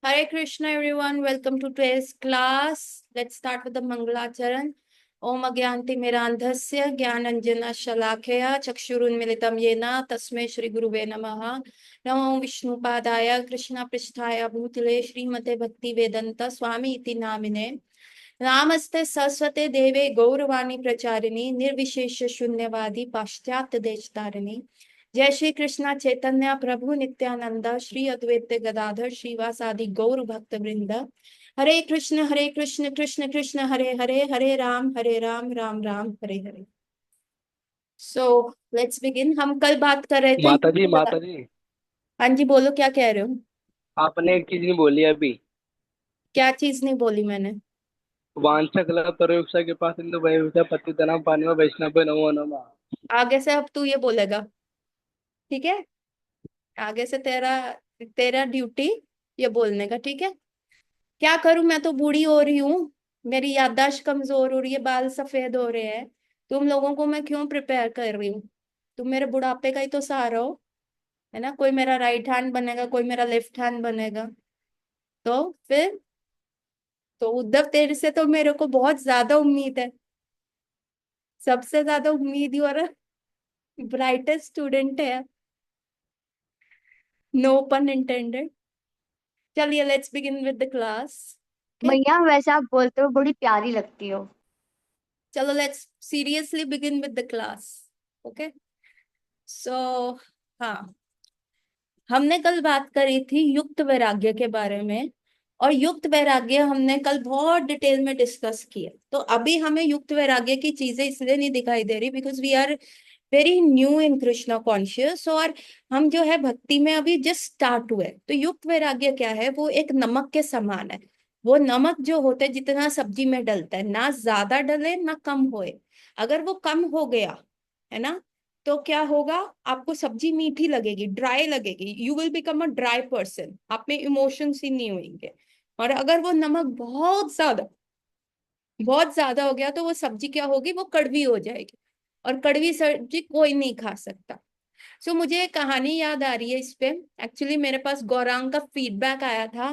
Hare Krishna, everyone. Welcome to today's class. Let's start with the Mangalacharan. Om Agyanti Mirandhasya Jnananjana Shalakaya Chakshurunmilitam Yena Tasmai Shri Guruve Namaha. Namo Vishnu Padaya Krishna Pristhaya Bhutile Srimate Bhakti Vedanta Swami Iti Namine. Namaste Saraswate Deve Gauravani Pracharini Nirvishesha Shunyavadi Paschatya Deshtarini. जय श्री कृष्णा चैतन्य प्रभु नित्यानंद श्री अद्वैत गदाधर श्रीवासादि गौर भक्त वृंद Hare Krishna Krishna Krishna Hare Hare Hare Ram Ram Ram Hare Hare. So let's begin. हम कल बात कर रहे थे माता जी, माता जी। हाँ जी, बोलो क्या कह रहे हो। आपने एक चीज नहीं बोली अभी। क्या चीज नहीं बोली मैंने। वांछा कल्पतरुवृक्षा के पास इंदु भयभूषा पतितनाम पानी में वैष्णव नमो नमः। आगे से अब तू ये बोलेगा, ठीक है। आगे से तेरा तेरा ड्यूटी ये बोलने का, ठीक है। क्या करूं, मैं तो बूढ़ी हो रही हूँ। मेरी याददाश्त कमजोर हो रही है, बाल सफेद हो रहे हैं। तुम लोगों को मैं क्यों प्रिपेयर कर रही हूँ। तुम मेरे बुढ़ापे का ही तो सहारा हो, है ना। कोई मेरा राइट हैंड बनेगा, कोई मेरा लेफ्ट हैंड बनेगा। तो फिर तो उद्धव, तेरे से तो मेरे को बहुत ज्यादा उम्मीद है। सबसे ज्यादा उम्मीद और ब्राइटेस्ट स्टूडेंट है। No pun intended. चलिए let's begin with the class. भैया वैसे आप बोलते हो बड़ी प्यारी लगती हो। चलो let's seriously begin with the class. Okay. So हाँ, हमने कल बात करी थी युक्त वैराग्य के बारे में। और युक्त वैराग्य हमने कल बहुत डिटेल में डिस्कस किया। तो अभी हमें युक्त वैराग्य की चीजें इसलिए नहीं दिखाई दे रही because we are very new in Krishna conscious. और हम जो है भक्ति में अभी जस्ट स्टार्ट हुए। तो युक्त वैराग्य क्या है, वो एक नमक के समान है। वो नमक जो होता है जितना सब्जी में डलता है, ना ज्यादा डले ना कम होए। अगर वो कम हो गया, है ना, तो क्या होगा, आपको सब्जी मीठी लगेगी, ड्राई लगेगी। You will become a dry person, आप में इमोशंस ही नहीं होंगे। और अगर वो नमक बहुत ज्यादा हो गया तो वो सब्जी क्या होगी, वो कड़वी हो जाएगी। और कड़वी सब्जी कोई नहीं खा सकता। सो मुझे एक कहानी याद आ रही है इस पे। एक्चुअली मेरे पास गौरांग का फीडबैक आया था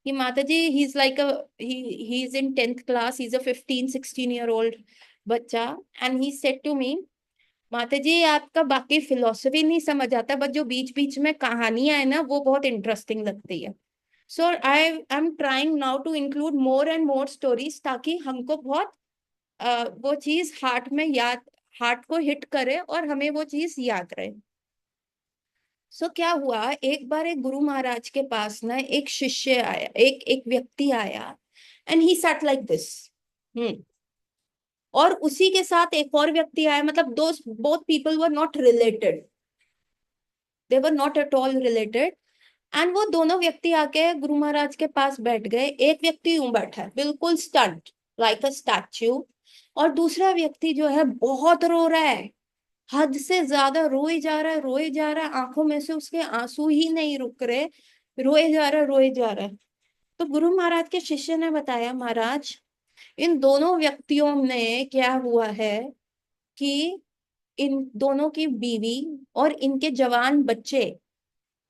कि माता जी, he is like a he is in 10th class, he is a 15-16 year old बच्चा। And he said to me, माता जी आपका बाकी फिलोसफी नहीं समझ आता, बट जो बीच बीच में कहानियां है ना वो बहुत इंटरेस्टिंग लगती है। So I am trying now to include more and more stories, ताकि हमको बहुत वो चीज हार्ट को हिट करे और हमें वो चीज याद रहे। सो क्या हुआ, एक बार एक गुरु महाराज के पास ना एक शिष्य आया, एक एक व्यक्ति आया। And he sat like this. और उसी के साथ एक और व्यक्ति आया, मतलब दो both people were not related, they were not at all related. And वो दोनों व्यक्ति आके गुरु महाराज के पास बैठ गए। एक व्यक्ति यूं बैठा है बिल्कुल स्टंट, लाइक अ स्टैच्यू। और दूसरा व्यक्ति जो है बहुत रो रहा है, हद से ज्यादा रोए जा रहा है, रोए जा रहा है, आंखों में से उसके आंसू ही नहीं रुक रहे। रोए जा रहा है, रोए जा रहा है। तो गुरु महाराज के शिष्य ने बताया, महाराज इन दोनों व्यक्तियों में क्या हुआ है कि इन दोनों की बीवी और इनके जवान बच्चे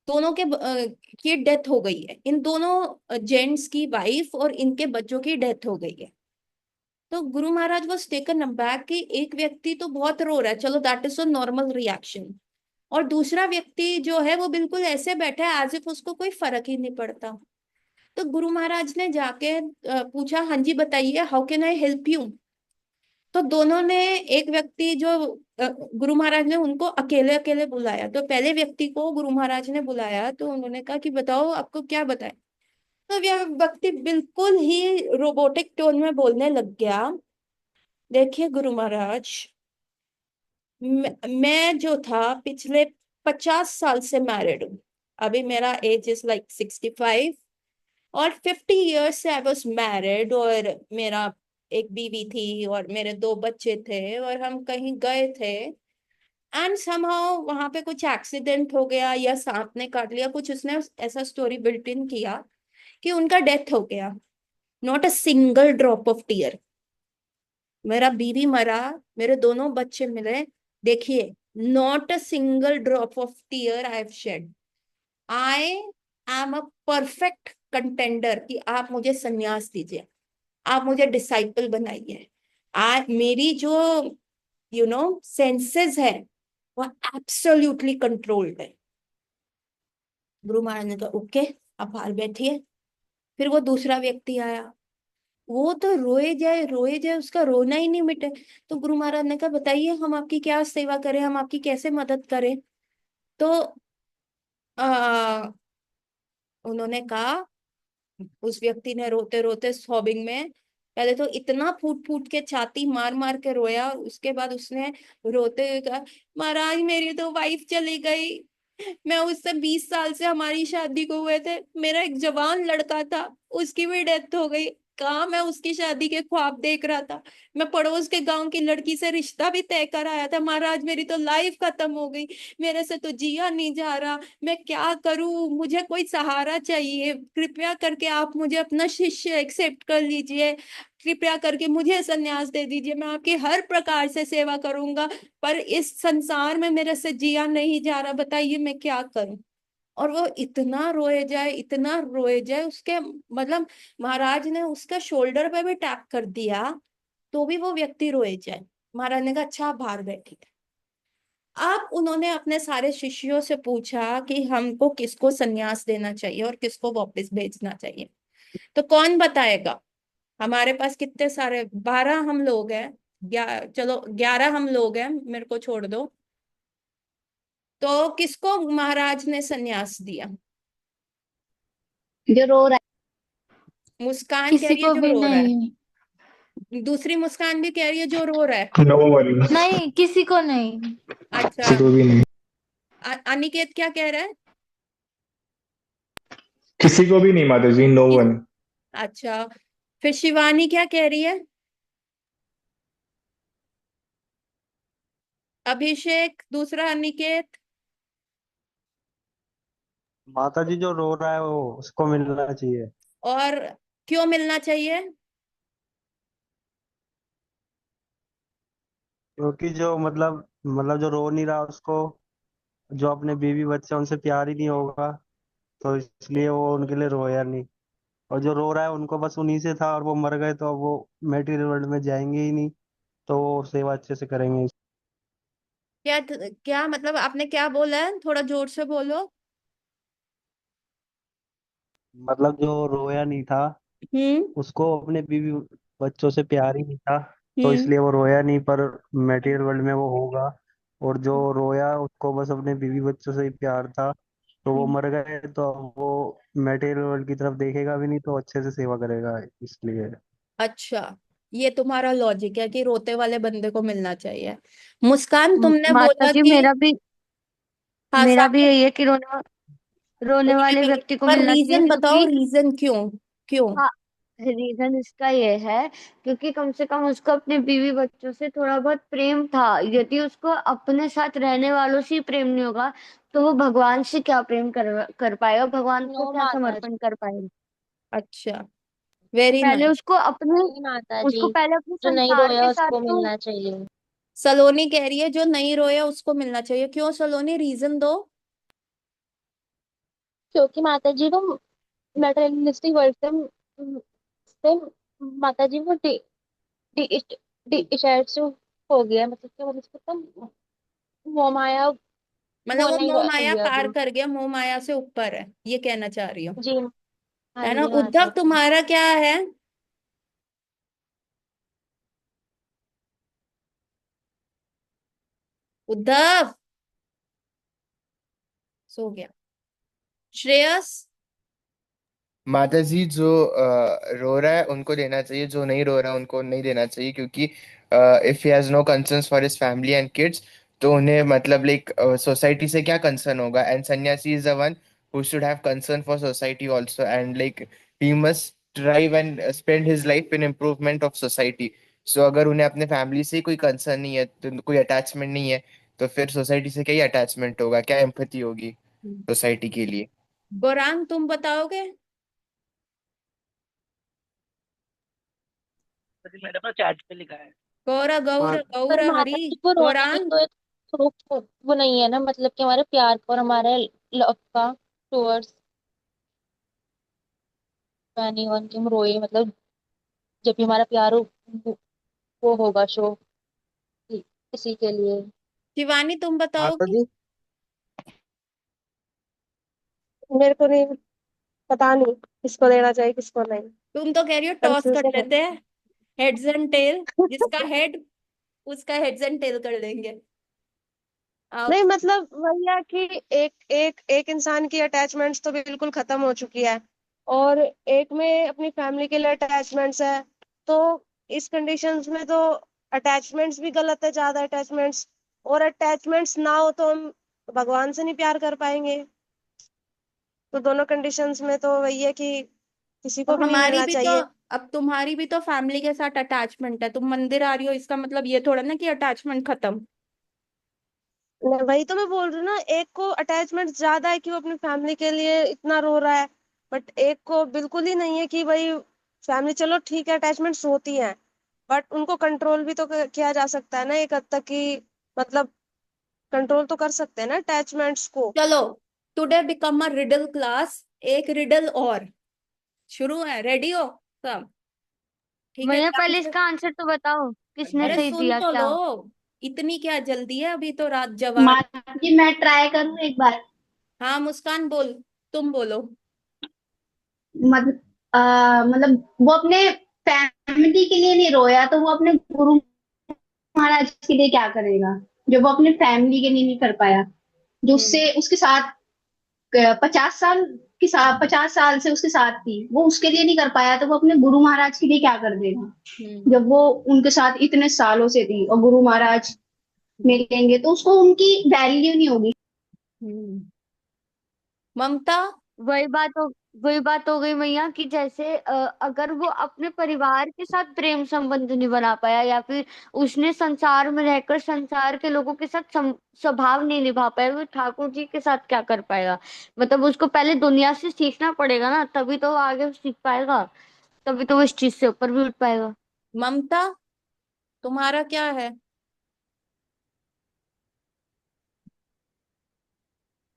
दोनों की डेथ हो गई है। इन दोनों जेंट्स की वाइफ और इनके बच्चों की डेथ हो गई है। तो Guru Maharaj was taken aback कि एक व्यक्ति तो बहुत रो रहा है, चलो that is a normal reaction. और दूसरा व्यक्ति जो है वो बिल्कुल ऐसे बैठा है एज इफ उसको कोई फर्क ही नहीं पड़ता। तो गुरु महाराज ने जाके पूछा, हाँ जी बताइए, how can I help you. तो दोनों ने, एक व्यक्ति जो गुरु महाराज ने उनको अकेले अकेले बुलाया। तो पहले व्यक्ति को गुरु महाराज ने बुलाया तो उन्होंने कहा कि बताओ आपको क्या बताएं। तो वह व्यक्ति बिल्कुल ही रोबोटिक टोन में बोलने लग गया, देखिए गुरु महाराज, मैं जो था पिछले 50 साल से मैरिड हूँ। अभी मेरा एज इज लाइक 65। और 50 ईयर्स से आई वॉज मैरिड। और मेरा एक बीवी थी और मेरे दो बच्चे थे और हम कहीं गए थे। एंड समहाउ वहां पे कुछ एक्सीडेंट हो गया या सांप ने काट लिया, कुछ उसने ऐसा स्टोरी बिल्ट इन किया कि उनका डेथ हो गया। Not a single drop of tear. मेरा बीवी मरा, मेरे दोनों बच्चे मिले, देखिए, not a single drop of tear I have shed. I am a perfect contender कि आप मुझे संन्यास दीजिए, आप मुझे डिसाइपल बनाइए। मेरी जो सेंसेस है वो एब्सोल्युटली कंट्रोल्ड है। गुरु महाराज ने कहा ओके, आप बाहर बैठिए। फिर वो दूसरा व्यक्ति आया, वो तो रोए जाए, उसका रोना ही नहीं मिटे। तो गुरु महाराज ने कहा बताइए हम आपकी क्या सेवा करें, हम आपकी कैसे मदद करें। तो आ, उन्होंने कहा, उस व्यक्ति ने रोते रोते सॉबिंग में पहले तो इतना फूट फूट के छाती मार मार के रोया, उसके बाद उसने रोते हुए कहा महाराज मेरी तो वाइफ चली गई, मैं उससे 20 साल से हमारी शादी को हुए थे, मेरा एक जवान लड़का था, उसकी भी डेथ हो गई। कहा मैं उसकी शादी के ख्वाब देख रहा था, मैं पड़ोस के गांव की लड़की से रिश्ता भी तय कर आया था, महाराज मेरी तो लाइफ खत्म हो गई, मेरे से तो जिया नहीं जा रहा, मैं क्या करूं, मुझे कोई सहारा चाहिए, कृपया करके आप मुझे अपना शिष्य एक्सेप्ट कर लीजिए, कृपया करके मुझे संन्यास दे दीजिए, मैं आपकी हर प्रकार से सेवा करूंगा, पर इस संसार में मेरे से जिया नहीं जा रहा, बताइए मैं क्या करूं। और वो इतना रोए जाए, इतना रोए जाए, उसके मतलब महाराज ने उसका शोल्डर पे भी टैप कर दिया तो भी वो व्यक्ति रोए जाए। महाराज ने कहा अच्छा आप बाहर बैठिए। अब उन्होंने अपने सारे शिष्यों से पूछा कि हमको किसको संन्यास देना चाहिए और किसको वापस भेजना चाहिए, तो कौन बताएगा। हमारे पास कितने सारे, 12 हम लोग हैं, चलो 11 हम लोग हैं, मेरे को छोड़ दो। तो किसको महाराज ने संन्यास दिया। जो रो रहा मुस्कान कह किसी रही है को जो भी रो रहा है, नहीं। दूसरी मुस्कान भी कह रही है जो रो रहा है। No one. नहीं, किसी को नहीं। अच्छा, किसी को भी नहीं। अनिकेत क्या कह रहा है। किसी को भी नहीं माता जी, नो वन। अच्छा, फिर शिवानी क्या कह रही है। अभिषेक, दूसरा अनिकेत। माता जी जो रो रहा है वो उसको मिलना चाहिए। और क्यों मिलना चाहिए। क्योंकि जो मतलब जो रो नहीं रहा उसको, जो अपने बीवी बच्चे उनसे प्यार ही नहीं होगा, तो इसलिए वो उनके लिए रोया नहीं। और जो रो रहा है उनको बस उन्हीं से था और वो मर गए तो अब वो मेटीरियल वर्ल्ड में जाएंगे ही नहीं, तो वो सेवा अच्छे से करेंगे। क्या क्या मतलब आपने क्या बोला है, थोड़ा जोर से बोलो। मतलब जो रोया नहीं था हम्म। उसको अपने बीवी बच्चों से प्यार ही नहीं था, तो हम्म। इसलिए वो रोया नहीं, पर मेटीरियल वर्ल्ड में वो होगा। और जो रोया उसको बस अपने बीवी बच्चों से ही प्यार था, तो वो हम्म। मर गए तो अब वो मेटीरियल वर्ल्ड की तरफ देखेगा भी नहीं, तो अच्छे से सेवा करेगा इसलिए। अच्छा, ये तुम्हारा लॉजिक है कि रोते वाले बंदे को मिलना चाहिए। मुस्कान तुमने माता बोला जी कि हाँ मेरा भी सामने, यही है कि रोने वाले ओके, व्यक्ति को पर मिलना चाहिए, रीजन बताओ, क्योंकि रीजन क्यों, क्यों। हाँ, रीजन इसका ये है क्योंकि कम से कम उसको अपने बीवी बच्चों से थोड़ा बहुत प्रेम था। यदि उसको अपने साथ रहने वालों से ही प्रेम नहीं होगा तो वो भगवान से क्या प्रेम कर पाएगा, भगवान को नो क्या माता जी। समर्पण कर पाएगा। अच्छा, वेरी पहले नाइस। उसको अपने नहीं माता उसको जी, पहले अपने जो नहीं संसार रोया के साथ उसको तो मिलना चाहिए। सलोनी कह रही है जो नहीं रोया उसको मिलना चाहिए, क्यों सलोनी, रीजन दो। क्योंकि माता जी वो मेटेरियलिस्टिक वर्ल्ड से माता जी वो डिटैच हो गया, मतलब क्या बोल सकते हैं, मोह माया मतलब वो वो नहीं मोह माया रही है पार अभी। कर गया, मोह माया से ऊपर है, ये कहना चाह रही हूँ, जी। हाँ है ना। जी माता उद्धव जी। तुम्हारा क्या है। उद्धव सो गया। श्रेयस। माता जी जो रो रहा है उनको देना चाहिए, जो नहीं रो रहा है उनको नहीं देना चाहिए, क्योंकि if he has no concerns for his family and kids, तो उन्हें मतलब लाइक सोसाइटी से क्या कंसर्न होगा। And sannyasi is the one who should have concern for society also, and like he must strive and spend his life in improvement of society. So अगर उन्हें अपने family से कोई कंसर्न नहीं है, तो कोई अटैचमेंट नहीं है, तो फिर सोसाइटी से क्या ही अटैचमेंट होगा, क्या एम्पैथी होगी सोसाइटी के लिए। गौरांग तुम बताओगे। मैंने अपना चैट पे लिखा है। गौरा हाँ, गौर पर गौरा हरि। माता जी को रोने में गौरांग। तो एक प्रूफ वो नहीं है ना, मतलब कि हमारे प्यार का और हमारे लव का टूवर्ड्स। एनी वन कि हम रोए, मतलब जब भी हमारा वो होगा शो किसी के लिए। शिवानी तुम बताओ माता कि जी, मेरे को नहीं पता, नहीं किसको देना चाहिए किसको नहीं। तुम तो कह रही हो टॉस कर कंफ्यूजन लेते हैं, हेड्स एंड टेल, है। जिसका हेड उसका हेड्स एंड टेल कर देंगे। नहीं अब मतलब वही है कि एक एक एक इंसान की अटैचमेंट्स तो बिल्कुल खत्म हो चुकी है, और एक में अपनी फैमिली के लिए अटैचमेंट्स है। तो इस कंडीशंस में तो अटैचमेंट्स भी गलत है, ज्यादा अटैचमेंट्स। और अटैचमेंट्स ना हो तो हम भगवान से नहीं प्यार कर पाएंगे। तो दोनों कंडीशंस में तो वही है कि किसी को अब भी नहीं हमारी मिलना भी तो चाहिए। अब तुम्हारी भी तो फैमिली के साथ अटैचमेंट है, तुम मंदिर आ रही हो इसका मतलब ये थोड़ा ना कि अटैचमेंट खत्म। वही तो मैं बोल रही हूँ ना, एक को अटैचमेंट ज्यादा है कि वो अपनी फैमिली के लिए इतना रो रहा है, बट एक को बिल्कुल ही नहीं है कि भाई फैमिली, चलो ठीक है अटैचमेंट्स होती हैं, बट उनको कंट्रोल भी तो किया जा सकता है ना एक हद तक की, मतलब कंट्रोल तो कर सकते हैं ना अटैचमेंट्स को। चलो, today become a riddle class, एक रिडल और शुरू है, रेडी हो सब? ठीक है, भैया ध्यान पहले से। इसका आंसर तो बताओ, किसने अरे सही सुन दिया तो लो, क्या? इतनी क्या जल्दी है, अभी तो रात जवान। माता जी मैं ट्राई करूं एक बार। हाँ मुस्कान बोल, तुम बोलो। मतलब मतलब वो अपने फैमिली के लिए नहीं रोया तो वो अपने गुरु महाराज के लिए क्या करेगा, जो वो अपने फैमिली के लिए नहीं कर पाया, जो हम्म। उससे उसके साथ 50 साल की साथ 50 साल से उसके साथ थी, वो उसके लिए नहीं कर पाया तो वो अपने गुरु महाराज के लिए क्या कर देगा। हम्म। जब वो उनके साथ इतने सालों से थी और गुरु महाराज हम्म। मिलेंगे तो उसको उनकी वैल्यू नहीं होगी। हम्म। ममता। वही बात हो वही बात हो गई मैया कि जैसे अगर वो अपने परिवार के साथ प्रेम संबंध नहीं बना पाया, या फिर उसने संसार में रहकर संसार के लोगों के साथ स्वभाव नहीं निभा पाया, वो ठाकुर जी के साथ क्या कर पाएगा? मतलब उसको पहले दुनिया से सीखना पड़ेगा ना, तभी तो वो आगे सीख पाएगा, तभी तो वो इस चीज से ऊपर भी उठ पाएगा। ममता, तुम्हारा क्या है?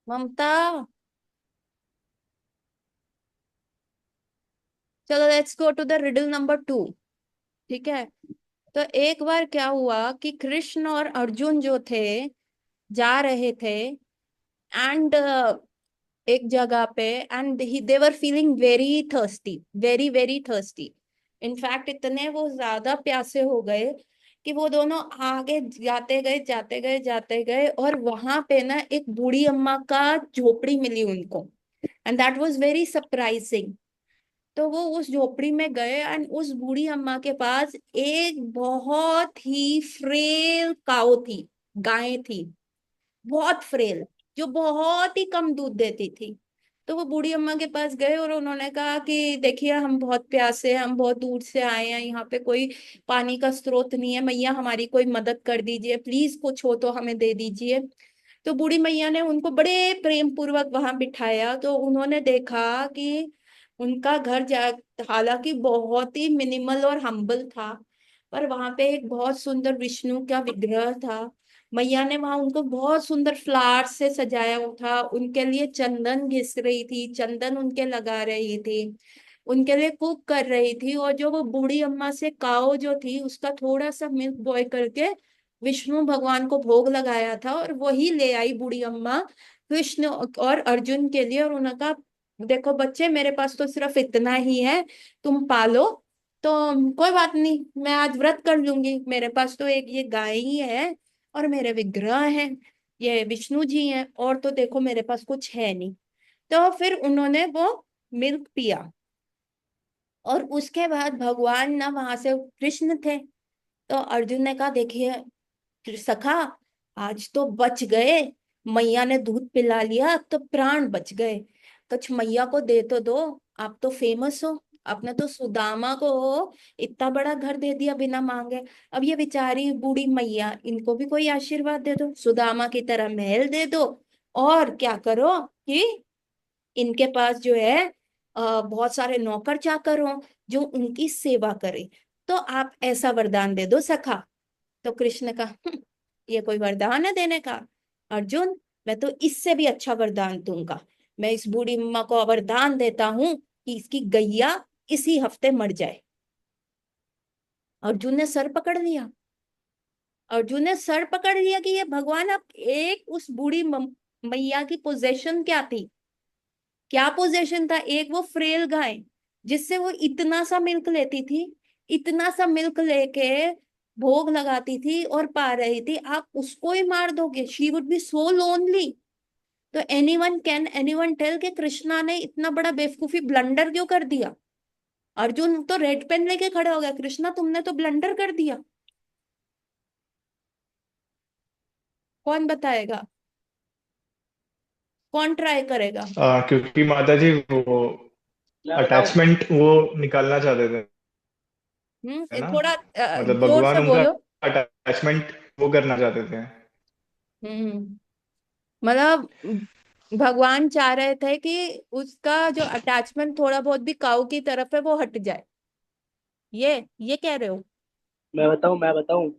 ममता। चलो let's go to the riddle number 2। ठीक है, तो एक बार क्या हुआ कि कृष्ण और अर्जुन जो थे, जा रहे थे, एंड एक जगह पे, and they were feeling very thirsty, very very thirsty. In fact इतने वो ज्यादा प्यासे हो गए कि वो दोनों आगे जाते गए जाते गए जाते गए, और वहां पे ना एक बूढ़ी अम्मा का झोपड़ी मिली उनको, and that was very surprising. तो वो उस झोपड़ी में गए, एंड उस बूढ़ी अम्मा के पास एक बहुत ही फ्रेल काऊ थी, गाय थी, बहुत फ्रेल, जो बहुत ही कम दूध देती थी। तो वो बूढ़ी अम्मा के पास गए और उन्होंने कहा कि देखिए हम बहुत प्यासे हैं, हम बहुत दूर से आए हैं, यहाँ पे कोई पानी का स्रोत नहीं है, मैया हमारी कोई मदद कर दीजिए प्लीज, कुछ हो तो हमें दे दीजिए। तो बूढ़ी मैया ने उनको बड़े प्रेम पूर्वक वहां बिठाया, तो उन्होंने देखा कि उनका घर जा हालांकि बहुत ही मिनिमल और हम्बल था, पर वहां पे एक बहुत सुंदर विष्णु का विग्रह था। मैया ने वहां उनको बहुत सुंदर फ्लावर से सजाया हुआ था, उनके लिए चंदन घिस रही थी, चंदन उनके लगा रही थी, उनके लिए कुक कर रही थी, और जो वो बूढ़ी अम्मा से काओ जो थी उसका थोड़ा सा मिल्क बॉय करके विष्णु भगवान को भोग लगाया था, और वही ले आई बूढ़ी अम्मा कृष्ण और अर्जुन के लिए, और उन्होंने कहा देखो बच्चे, मेरे पास तो सिर्फ इतना ही है, तुम पालो। तो कोई बात नहीं, मैं आज व्रत कर लूंगी, मेरे पास तो एक ये गाय ही है, और मेरे विग्रह हैं, ये विष्णु जी हैं, और तो देखो मेरे पास कुछ है नहीं। तो फिर उन्होंने वो मिल्क पिया, और उसके बाद भगवान ना वहां से कृष्ण थे, तो अर्जुन ने कहा देखिए सखा, आज तो बच गए, मैया ने दूध पिला लिया, अब तो प्राण बच गए, कुछ मैया को दे तो दो, आप तो फेमस हो, आपने तो सुदामा को इतना बड़ा घर दे दिया बिना मांगे, अब ये बेचारी बूढ़ी मैया, इनको भी कोई आशीर्वाद दे दो, सुदामा की तरह महल दे दो, और क्या करो कि इनके पास जो है बहुत सारे नौकर चाकर हों जो उनकी सेवा करें, तो आप ऐसा वरदान दे दो सखा। तो कृष्ण का ये कोई वरदान है देने का? अर्जुन, मैं तो इससे भी अच्छा वरदान दूंगा, मैं इस बूढ़ी अम्मा को वरदान देता हूँ कि इसकी गैया इसी हफ्ते मर जाए। अर्जुन ने सर पकड़ लिया। अर्जुन ने सर पकड़ लिया कि ये भगवान, अब एक उस बूढ़ी मैया की पोजेशन क्या थी, क्या पोजेशन था? एक वो फ्रेल गाय जिससे वो इतना सा मिल्क लेती थी, इतना सा मिल्क लेके भोग लगाती थी और पा रही थी, आप उसको ही मार दोगे? She would be so lonely. तो एनीवन टेल कि कृष्णा ने इतना बड़ा बेवकूफी ब्लंडर क्यों कर दिया? अर्जुन तो रेड पेन लेके खड़ा हो गया, कृष्णा तुमने तो ब्लंडर कर दिया। कौन बताएगा? कौन ट्राई करेगा? क्योंकि माता जी वो मैं बताऊं? अटैचमेंट वो निकालना चाहते थे, है ना? थोड़ा मतलब जोर भगवान से उनका बोलो। अटैचमेंट वो करना चाहते थे। हम्म मतलब भगवान चाह रहे थे कि उसका जो अटैचमेंट थोड़ा बहुत भी काऊ की तरफ है वो हट जाए। ये कह रहे हो? मैं बताऊं?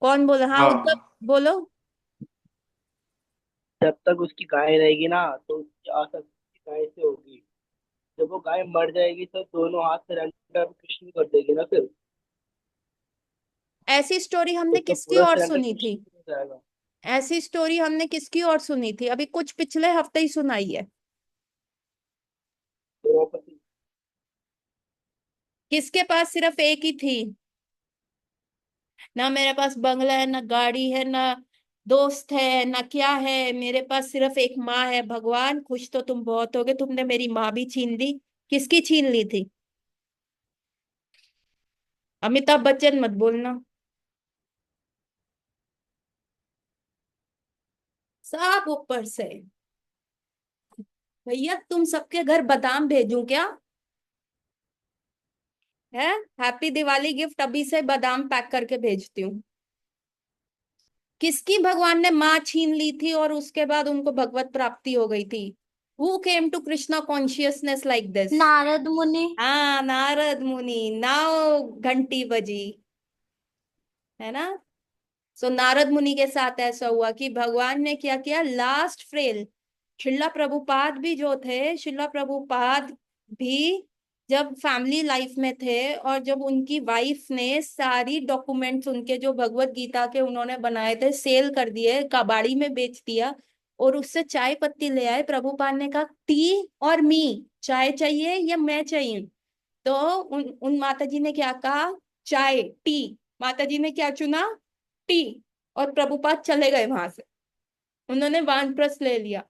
कौन बोला? हाँ, उद्धव हाँ। बोलो। जब तक उसकी गाय रहेगी ना, तो उसकी आसक्ति गाय से होगी। जब वो गाय मर जाएगी तो दोनों हाथ सरेंडर कृष्ण कर देगी ना फिर। ऐसी स्टोरी तो हमने उसका किसकी पूरा और सरेंडर सुनी थी? कृष्ण को हो जाएगा। ऐसी स्टोरी हमने किसकी और सुनी थी? अभी कुछ पिछले हफ्ते ही सुनाई है। द्रौपदी। किसके पास सिर्फ एक ही थी? ना मेरे पास बंगला है, ना गाड़ी है, ना दोस्त है, ना क्या है, मेरे पास सिर्फ एक माँ है। भगवान खुश तो तुम बहुत होगे, तुमने मेरी माँ भी छीन ली। किसकी छीन ली थी? अमिताभ बच्चन मत बोलना। सब ऊपर से। भैया तुम सबके घर बादाम भेजूं क्या? है, हैप्पी दिवाली गिफ्ट अभी से बादाम पैक करके भेजती हूँ। किसकी भगवान ने माँ छीन ली थी और उसके बाद उनको भगवत प्राप्ति हो गई थी? Who came to Krishna consciousness like this? Narad Muni. हाँ, नारद मुनि। नाउ घंटी बजी, है ना? सो नारद मुनि के साथ ऐसा हुआ कि भगवान ने क्या किया, लास्ट फ्रेल। शिला प्रभुपाद भी जो थे, शिला प्रभुपाद भी जब फैमिली लाइफ में थे और जब उनकी वाइफ ने सारी डॉक्यूमेंट्स उनके जो भगवत गीता के उन्होंने बनाए थे सेल कर दिए, कबाड़ी में बेच दिया, और उससे चाय पत्ती ले आए, प्रभुपाद ने कहा टी और मी, चाय चाहिए या मैं चाहिए? तो उन माता जी ने क्या कहा? चाय, टी। माता जी ने क्या चुना? टी। और प्रभुपाद चले गए वहां से, उन्होंने वानप्रस्थ ले लिया।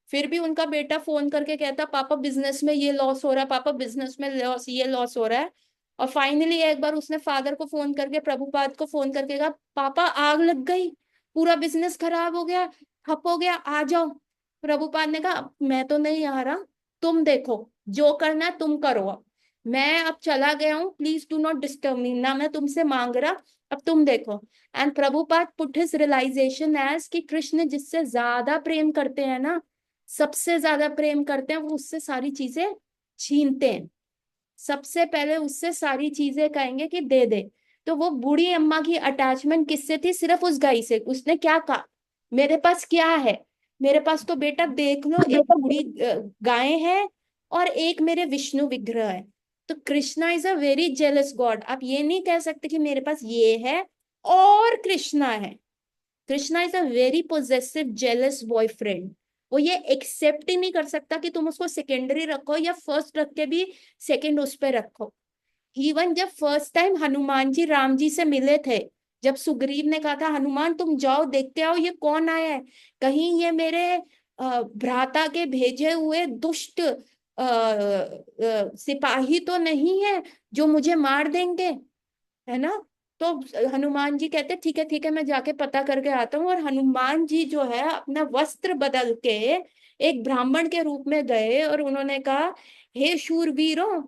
फिर भी उनका बेटा फोन करके कहता पापा बिजनेस में ये लॉस हो रहा है, पापा बिजनेस में लॉस, ये लॉस हो रहा है। और फाइनली एक बार उसने फादर को फोन करके, प्रभुपाद को फोन करके कहा पापा आग लग गई, पूरा बिजनेस खराब हो गया, ठप हो गया, आ जाओ। प्रभुपाद ने कहा मैं तो नहीं आ रहा, तुम देखो, जो करना है तुम करो, अब मैं अब चला गया हूँ, please do not disturb me, ना मैं तुमसे मांग रहा, अब तुम देखो। And Prabhupada put his realization as कि कृष्ण जिससे ज्यादा प्रेम करते हैं ना, सबसे ज्यादा प्रेम करते हैं, वो उससे सारी चीजें छीनते हैं। सबसे पहले उससे सारी चीजें कहेंगे कि दे दे। तो वो बूढ़ी अम्मा की अटैचमेंट किससे थी? सिर्फ उस गाय से। उसने क्या कहा, मेरे पास क्या है? मेरे पास तो बेटा देख लो, एक बूढ़ी गाय है और एक मेरे विष्णु विग्रह है। तो Krishna is a very jealous God. आप ये नहीं कह सकते कि मेरे पास ये है और कृष्णा है। Krishna is a very possessive jealous boyfriend. वो ये एक्सेप्ट ही नहीं कर सकता कि तुम उसको सेकेंडरी रखो या फर्स्ट रख के भी सेकंड उस पे रखो। इवन जब फर्स्ट टाइम हनुमान जी राम जी से मिले थे, जब सुग्रीव ने कहा था हनुमान तुम जाओ देख के आओ ये कौन आया है, कहीं ये मेरे भ्राता के भेजे हुए दुष्ट सिपाही तो नहीं है जो मुझे मार देंगे, है ना? तो हनुमान जी कहते ठीक है मैं जाके पता करके आता हूँ। और हनुमान जी जो है अपना वस्त्र बदल के एक ब्राह्मण के रूप में गए और उन्होंने कहा हे शूरवीरों,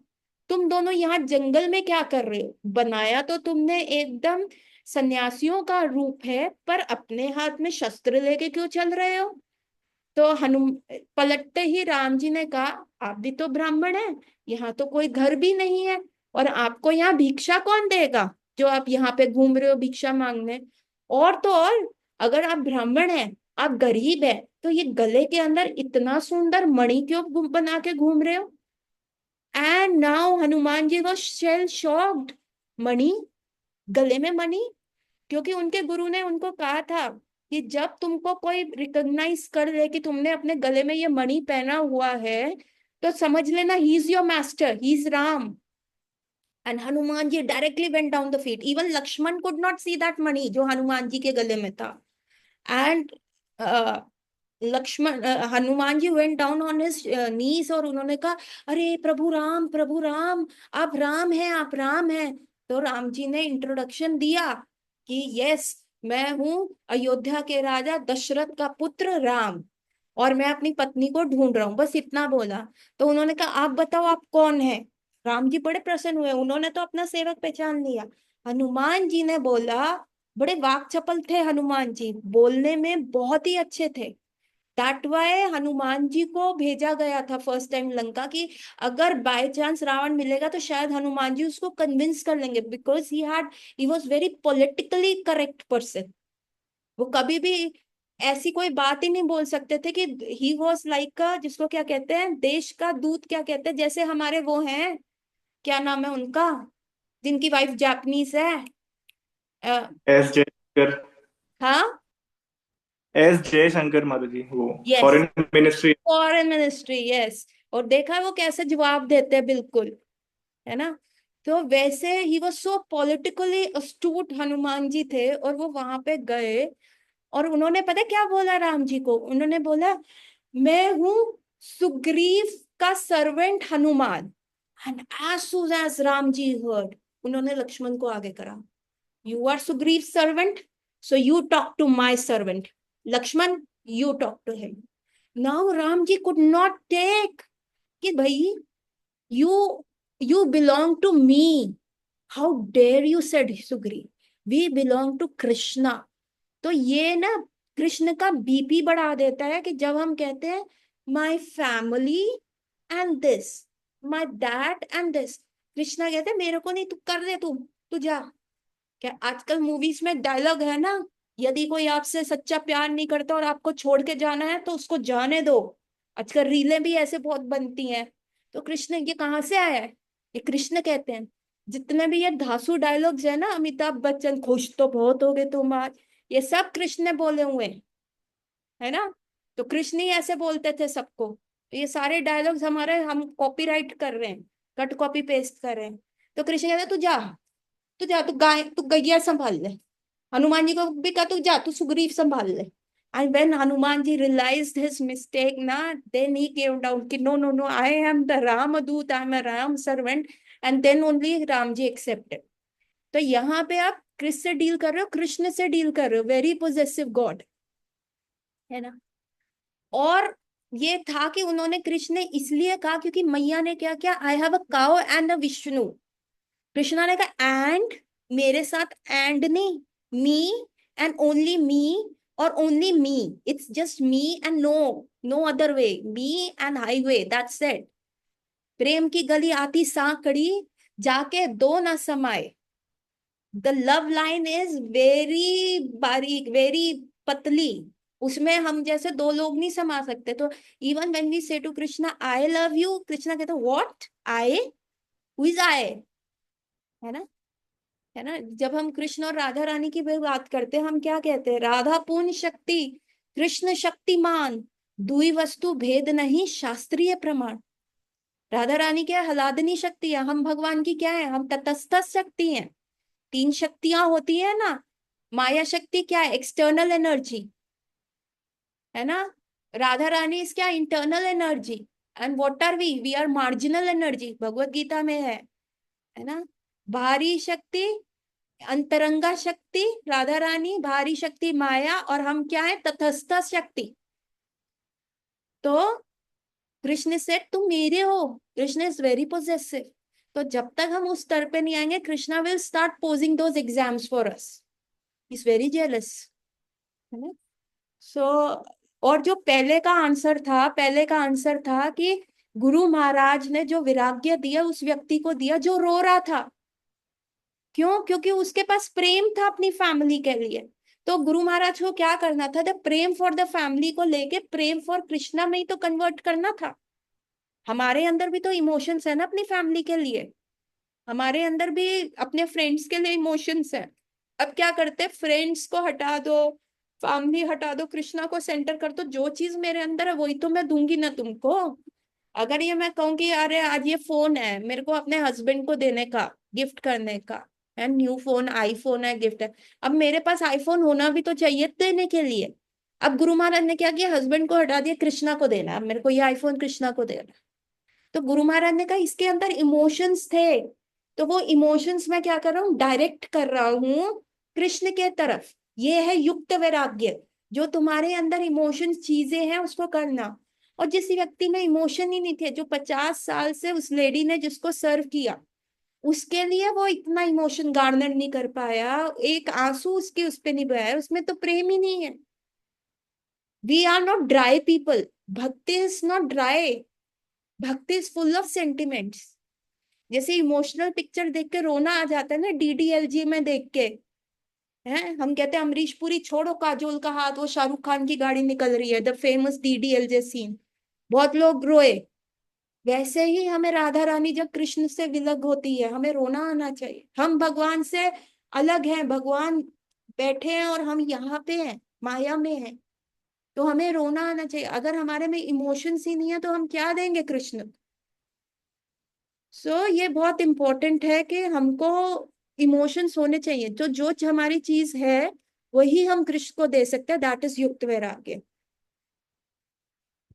तुम दोनों यहाँ जंगल में क्या कर रहे हो? बनाया तो तुमने एकदम सन्यासियों का रूप है, पर अपने हाथ में शस्त्र लेके क्यों चल रहे हो? तो पलटते ही राम जी ने कहा आप भी तो ब्राह्मण हैं, यहाँ तो कोई घर भी नहीं है, और आपको यहाँ भिक्षा कौन देगा जो आप यहाँ पे घूम रहे हो भिक्षा मांगने? और तो और, अगर आप ब्राह्मण हैं, आप गरीब है, तो ये गले के अंदर इतना सुंदर मणि क्यों बना के घूम रहे हो? And now Hanuman ji was shell shocked. मणि, गले में मणि, क्योंकि उनके गुरु ने उनको कहा था कि जब तुमको कोई रिकॉग्नाइज कर ले कि तुमने अपने गले में ये मणि पहना हुआ है, तो समझ लेना he is your master, he is Ram. And Hanuman ji directly went down the feet. Even Lakshman could not see that मणि जो हनुमान जी के गले में था। And Lakshman Hanuman ji went down on his knees और उन्होंने कहा, अरे प्रभु राम, आप राम हैं, आप राम हैं। तो राम जी ने इंट्रोडक्शन दिया कि यस, मैं हूं अयोध्या के राजा दशरथ का पुत्र राम, और मैं अपनी पत्नी को ढूंढ रहा हूँ, बस इतना बोला। तो उन्होंने कहा, आप बताओ आप कौन है। राम जी बड़े प्रसन्न हुए, उन्होंने तो अपना सेवक पहचान लिया। हनुमान जी ने बोला, बड़े वाक चपल थे हनुमान जी, बोलने में बहुत ही अच्छे थे। दैट वाई हनुमान जी को भेजा गया था फर्स्ट टाइम लंका, कि अगर बाय चांस रावण मिलेगा तो शायद हनुमान जी उसको कन्विंस कर लेंगे, because he was very politically correct person. वो कभी भी ऐसी कोई बात ही नहीं बोल सकते थे कि ही वॉज लाइक जिसको क्या कहते हैं, देश का दूत क्या कहते हैं, जैसे हमारे वो हैं, क्या नाम है उनका, जिनकी वाइफ जापानीज है। अ, एस जयशंकर। हाँ, एस जयशंकर माता जी, वो yes, foreign ministry. Foreign ministry, yes. और देखा है वो कैसे जवाब देते हैं, बिल्कुल, है ना। तो वैसे ही वो सो पॉलिटिकली अस्तूट हनुमान जी थे, और वो वहां पे गए, और उन्होंने पता है क्या बोला राम जी को, उन्होंने बोला, मैं हूं सुग्रीव का servant Hanuman. And as soon as Ram ji heard, उन्होंने लक्ष्मण को आगे करा, you are Sugriva servant, so you talk to my servant Lakshman, you talk to him. Now Ram ji could not take कि भाई, you you belong to me, how dare you, said Sugरीव, we belong to Krishna। तो ये ना कृष्ण का बीपी बढ़ा देता है कि जब हम कहते हैं my family and this, my dad and this, Krishna कहते हैं मेरे को नहीं, तू कर दे, तू जा। क्या आजकल मूवीज में डायलॉग है ना, यदि कोई आपसे सच्चा प्यार नहीं करता और आपको छोड़ के जाना है तो उसको जाने दो। आजकल रीलें भी ऐसे बहुत बनती हैं। तो कृष्ण ये कहाँ से आया है, ये कृष्ण कहते हैं। जितने भी ये धांसू डायलॉग्स है ना, अमिताभ बच्चन खुश तो बहुत हो गए तुम आज, ये सब कृष्ण ने बोले हुए हैं, है ना। तो कृष्ण ही ऐसे बोलते थे सबको, तो ये सारे डायलॉग्स हमारे, हम कॉपीराइट कर रहे हैं, कट कॉपी पेस्ट कर रहे हैं। तो कृष्ण कहते तू जा तू गाय तू गैया संभाल ले। हनुमान जी को भी कहा तू जा, तू सुग्रीव संभाल ले। And when Hanuman ji realized his mistake ना, then he came down कि no no no, I am the Ram दूत, I am a Ram servant, and then only Ram ji accepted। तो यहाँ पे आप किस से डील कर रहे हो, कृष्ण से डील कर रहे हो, वेरी पोजेसिव गॉड, है ना। और ये था कि उन्होंने, कृष्ण ने इसलिए कहा क्योंकि मैया ने क्या किया, I have a cow and अ विष्णु। कृष्णा ने कहा एंड, मेरे साथ एंड नहीं, मी एंड ओनली मी, और only me, it's just me and no, no other way, me and highway, that's it. प्रेम की गली आती सांकड़ी, जाके दो ना समाए। The love line is very बारीक, वेरी पतली, उसमें हम जैसे दो लोग नहीं समा सकते। तो even when we say to Krishna I love you, Krishna कहते what, I, who is I, है ना, है ना। जब हम कृष्ण और राधा रानी की भी बात करते हैं, हम क्या कहते हैं, राधा पूर्ण शक्ति, कृष्ण शक्तिमान, दुई वस्तु भेद नहीं शास्त्रीय प्रमाण। राधा रानी क्या है, हलादनी शक्ति है, हम भगवान की क्या है, हम तटस्थ शक्ति हैं। तीन शक्तियां होती है ना, माया शक्ति क्या है, एक्सटर्नल एनर्जी, है ना। राधा रानी इज क्या, internal energy. And what are we are marginal energy, Bhagavad Gita में है ना। भारी शक्ति अंतरंगा शक्ति राधा रानी, भारी शक्ति माया, और हम क्या है, तटस्थ शक्ति। तो कृष्ण से तुम मेरे हो, कृष्ण इज वेरी पोजेसिव। तो जब तक हम उस स्तर पे नहीं आएंगे, Krishna will start posing those exams for us, is very jealous, है ना। सो और जो पहले का आंसर था कि गुरु महाराज ने जो वैराग्य दिया उस व्यक्ति को दिया जो रो रहा था। क्यों, क्योंकि उसके पास प्रेम था अपनी फैमिली के लिए। तो गुरु महाराज को क्या करना था, the Prem for the family को लेके प्रेम फॉर कृष्णा में ही तो कन्वर्ट करना था, हमारे अंदर भी तो इमोशंस है ना अपनी फैमिली के लिए, हमारे अंदर भी अपने फ्रेंड्स के लिए इमोशंस है। अब क्या करते, फ्रेंड्स को हटा दो, फैमिली हटा दो, कृष्णा को सेंटर कर दो, जो चीज मेरे अंदर है वही तो मैं दूंगी ना तुमको। अगर ये मैं कहूँ कि अरे आज ये फोन है मेरे को अपने हस्बैंड को देने का, गिफ्ट करने का है, न्यू फोन आईफोन है, गिफ्ट है, अब मेरे पास आईफोन होना भी तो चाहिए देने के लिए। अब गुरु महाराज ने क्या किया, हस्बैंड को हटा दिया, कृष्णा को देना है, अब मेरे को ये आईफोन कृष्णा को देना है। तो गुरु महाराज ने कहा इसके अंदर इमोशंस थे, तो वो इमोशंस मैं क्या कर रहा हूँ, डायरेक्ट कर रहा हूँ कृष्ण के तरफ। ये है युक्त वैराग्य, जो तुम्हारे अंदर इमोशंस चीजें हैं उसको करना। और जिस व्यक्ति में इमोशन ही नहीं थे, जो 50 साल से उस लेडी ने जिसको सर्व किया, उसके लिए वो इतना इमोशन गार्नर नहीं कर पाया, एक आंसू उसके उस पे नहीं बहाया, उसमें तो प्रेम ही नहीं है। We are not dry people, bhakti is not dry, bhakti is full of sentiments. जैसे इमोशनल पिक्चर देख के रोना आ जाता है ना, डीडीएलजे में देख के, हैं हम कहते हैं अमरीश पुरी छोड़ो काजोल का हाथ, वो शाहरुख खान की गाड़ी निकल रही है, द फेमस डीडीएलजे सीन, बहुत लोग रोए। वैसे ही हमें राधा रानी जब कृष्ण से विलग होती है, हमें रोना आना चाहिए। हम भगवान से अलग हैं, भगवान बैठे हैं और हम यहाँ पे हैं, माया में हैं, तो हमें रोना आना चाहिए। अगर हमारे में इमोशंस ही नहीं है तो हम क्या देंगे कृष्ण। ये बहुत इंपॉर्टेंट है कि हमको इमोशंस होने चाहिए, जो जो हमारी चीज है वही हम कृष्ण को दे सकते हैं, दैट इज युक्त वैराग्य।